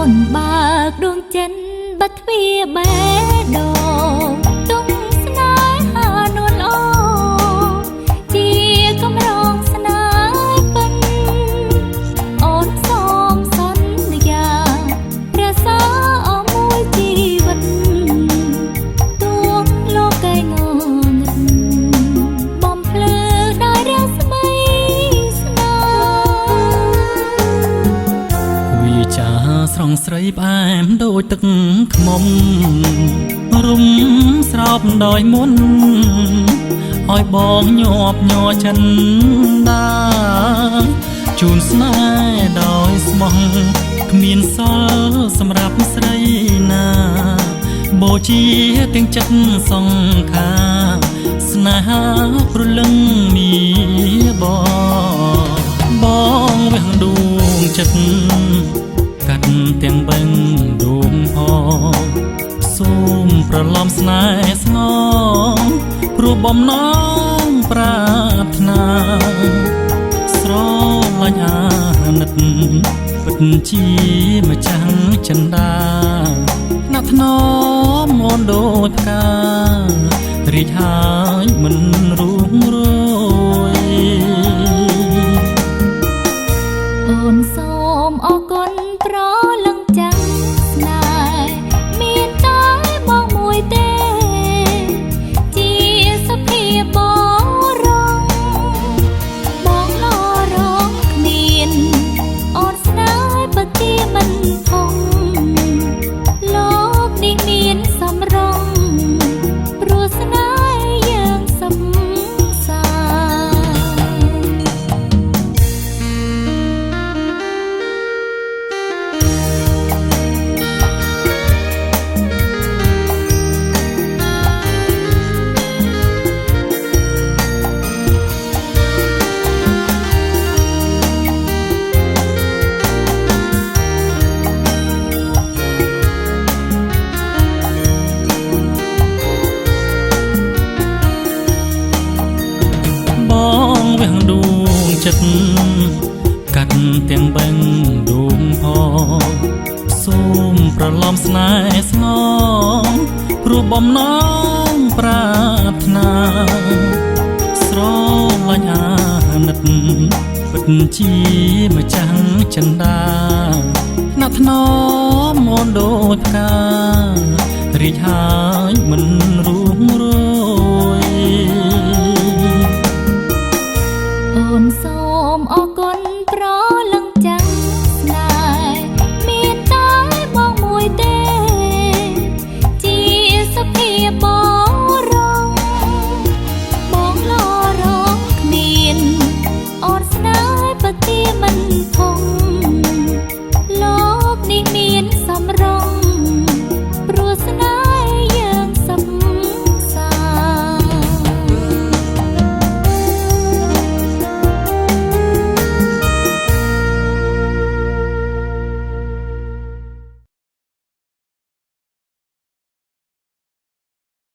នបើកដួងចិនបាត់ទ្វារបេះដូងទុំស្នេហានួនអូជាកំរងស្នេហ៍ពិនអូនសូមសន្យារក្សាអស់មួយជីវិតទួងលោកឯងងឹតបំភ្លឺដោយរស្មីស្នេហ៍វាចាស្រងស្រីផ្អែមដូចទឹកខ្មុំរុំស្រោបដោយមុនឲ្យបងញាប់ញ័រចិនដាជូនស្នេហ៍ដោយស្មោះគ្មានសល់សម្រាប់ស្រីណាបូជាទាំងចិត្តសង្ខាស្នេហាព្រលឹងមានបងវះដួងចិត្តកាត់ទាំងបេះដូងផងសូមប្រឡំស្នេហ៍ស្ងងព្រោះបំណងប្រាថ្នាស្រឡាញ់អាណិតពិតជាម្ចាស់ចិន្តាណាស់ថ្នមមនដូចផ្ការីកហើយមិនរួងរយអូនសូមអរគុណប្រលឹងចាំស្នេហ៍មានតែបងមួយទេជាសភាបងរងបងឡរងគ្មានអូនស្នេហ៍ពិតជាមិនធំលោកនេះមានសម្រងព្រោះស្នេហ៍យើងសំសាបងវះដួងចិត្តកាត់ទាំងបេះដូងផងសូមប្រឡំស្នេហ៍ស្ងងព្រោះបំណងប្រាថ្នាស្រឡាញ់អាណិតពិតជាម្ចាស់ចិន្តាណាស់ថ្នមមនដូចផ្ការីកហើយមិនរួងរ